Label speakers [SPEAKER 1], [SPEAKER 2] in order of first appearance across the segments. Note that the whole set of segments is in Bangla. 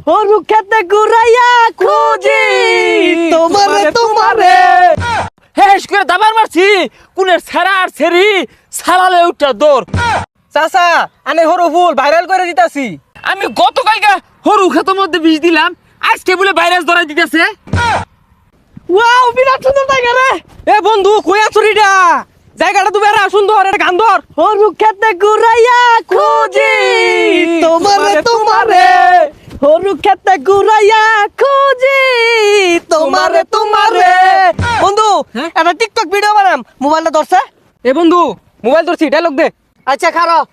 [SPEAKER 1] হরু খেতে ঘুরাইয়া খুঁজি তোমারে তোমারে।
[SPEAKER 2] হেস করে দাবার মারছি কোনের সেরা আর সেরি সালালে উঠা দৌড়।
[SPEAKER 1] চাচা আনে হরু ফুল ভাইরাল করে দিতাছি।
[SPEAKER 2] আমি গতকালকে হরু ক্ষেতের মধ্যে বিষ দিলাম, আজকে বলে ভাইরাস ধরাই দিতেছে।
[SPEAKER 1] ওয়াও বিরাট সুন্দর জায়গা রে। এ বন্ধু কই আছো রিডা? জায়গাটা তো বেরা সুন্দর, এটা গান ধর। হরু খেতে ঘুরাইয়া খুঁজি তোমারে তোমারে, হরু খেতে ঘুরাইয়া খুঁজি তোমারে তোমারে। বন্ধু এটা টিকটক ভিডিও বানাম, মোবাইলটা ধরছে। এ বন্ধু মোবাইল ধরছি, ডায়লগ দে। আচ্ছা খারাপ।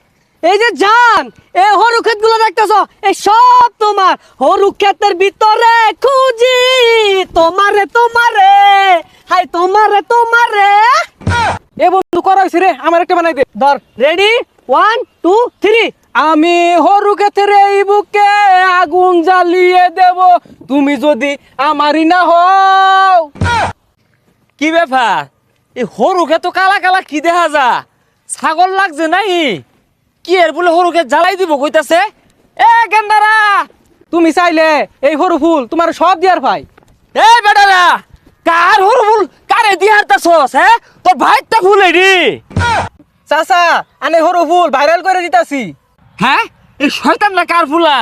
[SPEAKER 1] এই যে জান এই হরু ক্ষেত গুলো দেখতেছো, এই সব তোমার। হরু ক্ষেতের ভিতরে খুঁজি তোমারে তোমারে, হাই তোমারে তোমারে। এ বন্ধু করা হয়েছে রে, আমার একটা বানাই দে। ধর, রেডি 1 2 3। আমি হরু ক্ষেতের এই বুকে আগুন জ্বালিয়ে দেব, তুমি যদি আমারই না হও।
[SPEAKER 2] কি ব্যাপার, এই হরু ক্ষেত কালা কালা কি দেখা যা? ছাগল লাগছে নাই? কি এর বলে হরু ক্ষেত জ্বালাই দিব কইতাছে? এ গেন্দারা,
[SPEAKER 1] তুমি চাইলে এই হরু ফুল তোমার সব দিয়ার ভাই।
[SPEAKER 2] এ বেটারা, কার হরু ফুল কারে দি হারতাছস? হ্যাঁ, তোর ভাইটা ফুল এডি।
[SPEAKER 1] চাচা আনে হরু ফুল ভাইরাল করে দিতাছি।
[SPEAKER 2] হ্যাঁ, এই শয়তান না কার ফুলা?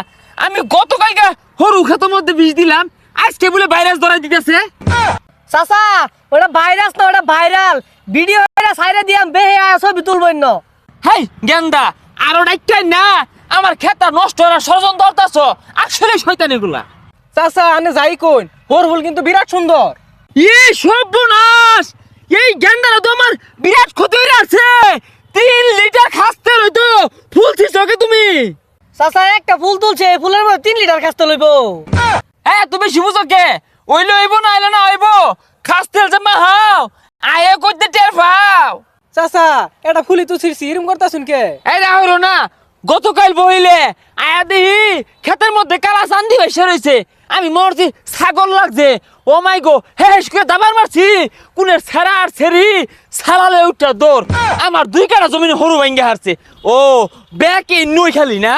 [SPEAKER 2] আমি গতকালকে হরু ক্ষেতের মধ্যে বিষ দিলাম, আজকে বলে ভাইরাস ধরাই দিতেছে।
[SPEAKER 1] চাচা ওটা ভাইরাস না, ওটা ভাইরাল ভিডিও। এটা সাইরে দিয়াম বেহে ছবি তুলবই না।
[SPEAKER 2] হেই গেন্দা, আরো ডাইটাই না আমার ক্ষেতটা নষ্ট হওয়ার ষড়যন্ত্র করতাছ। আসলে শয়তান এগুলা।
[SPEAKER 1] চাচা আনে যাই কইন, হরু ফুল কিন্তু বিরাট সুন্দর।
[SPEAKER 2] এই সর্বনাশ, এই গেন্দারা তো আমার বিরাট ক্ষতি হয়ে আছে। 3 লিটার খাসতে রইতো ফুল ছিসকে তুমি।
[SPEAKER 1] চাচা একটা ফুল তুলছে, ফুলের মধ্যে 3 লিটার খাসতে লইব।
[SPEAKER 2] হ্যাঁ, তুমি শিবুছো কে? ওইলো হইব না আইলো না হইব? খাসতেল জমা হাও আয়ে কইতে টের পাও।
[SPEAKER 1] চাচা এটা ফুলি তুলছি, এরকম করতাছুন কে?
[SPEAKER 2] এই রাহরো না, গতকাল বইলে আয়া দেহি ক্ষেতের মধ্যে কালা চান্দি ভাইসা রয়েছে। আমি মরছি, ছাগল লাগছে। ও মাই গো, হেস করে দাবার মারছি কোনের সেরা আর সেরি সালালে উঠা দৌড়। আমার 2 কাঠা জমিনে হরু ভাঙ্গা হারছে। ও ব্যাকে নই খালি না।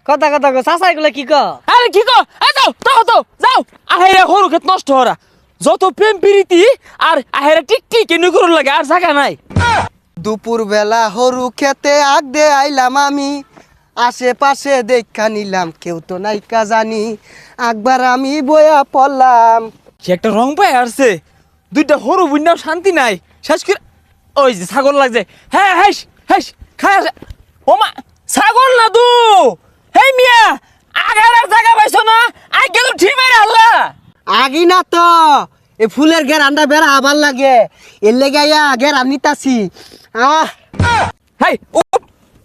[SPEAKER 1] কথা কথা কো চাচা, এগুলা কি কো?
[SPEAKER 2] আরে কি কো? যাও যাও যাও যাও, আহেরা হরু ক্ষেত নষ্ট হরা। যত প্রেম প্রীতি আর আহেরা টিকটিক কেন করুন লাগে, আর জায়গা নাই।
[SPEAKER 3] দুপুর বেলা হরু খেতে আগ দে আইলাম আমি, আশেপাশে দেখা নিলাম কেউ তো নাইকা জানি, একবার আমি বয়া পড়লাম।
[SPEAKER 2] সে একটা রং পায় আসছে, 2টা হরু বুন্নাও শান্তি নাই। শেষ করে ওই যে ছাগল লাগছে। হ্যাঁ হেস হেস খায় আসে। ও মা, ছাগল না দু। হেই মিয়া, আগের আর জায়গা পাইছো না? আগে তো ঠিক মেরে আল্লাহ।
[SPEAKER 3] আগি না তো এ ফুলের ঘের আন্ডা বেড়া আবার লাগে, এর লেগে ঘের আনিতাছি।
[SPEAKER 2] হেই উঠ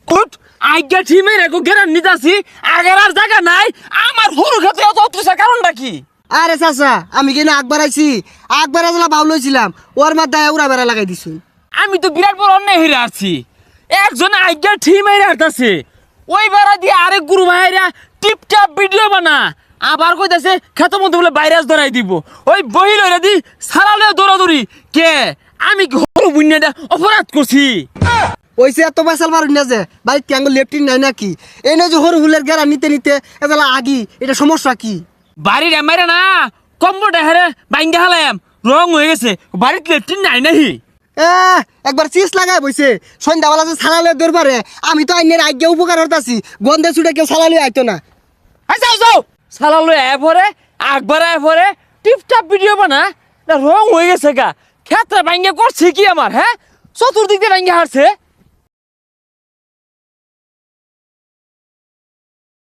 [SPEAKER 2] উঠ, আগে ঠিক মেরে গো গেরান নিতাছি। আগের আর জায়গা নাই। আমার হরু খেতে অত অত্যাচার কারণটা কি?
[SPEAKER 3] আরে চাচা আমি কেন আকবার আইছি, আকবার আসলে বাউল হয়েছিলাম, ওর মাথায় উড়া বেড়া লাগাই দিছি।
[SPEAKER 2] আমি তো বিরাট বড় অন্যায় হেরে আসছি। একজন আজ্ঞা ঠিক মেরে হারতাছে, ওই বেড়া দিয়ে আরেক গুরু ভাইরা টিপটাপ ভিডিও বানা। আবার কইতাছে খেতের মধ্যে বলে ভাইরাস ধরাই দিব। ওই বহিল হইরা দি সারালে দৌড়াদৌড়ি কে? আমি কি হরু বুনিয়াটা অপরাধ করছি?
[SPEAKER 3] ওইসে এত বাসাল পারুন না যে বাড়ির ট্যাঙ্গ লেফটিন নাই নাকি? এই না যে হরু ফুলের ঘেরা নিতে নিতে এতলা আগি, এটা সমস্যা কি?
[SPEAKER 2] বাড়ির এমারে না কম্বটা হেরে বাইঙ্গা হালাম, রং হয়ে গেছে। বাড়িতে লেট্রিন নাই নাহি।
[SPEAKER 3] একবার চিজ লাগাই বইছে সন্ধ্যাবেলা যে সালালে দরবারে, আমি তো আইনের আজ্ঞা উপকার হতাছি, গন্ধে ছুটে কেউ সালালে আইতো না।
[SPEAKER 2] যাও যাও, সালালো এ পরে আকবার এ পরে টিপটাপ ভিডিও বানা। রং হয়ে গেছে গা, ক্ষেত্রে বাইঙ্গা করছে কি আমার? হ্যাঁ, চতুর্দিক দিয়ে বাইঙ্গা হারছে।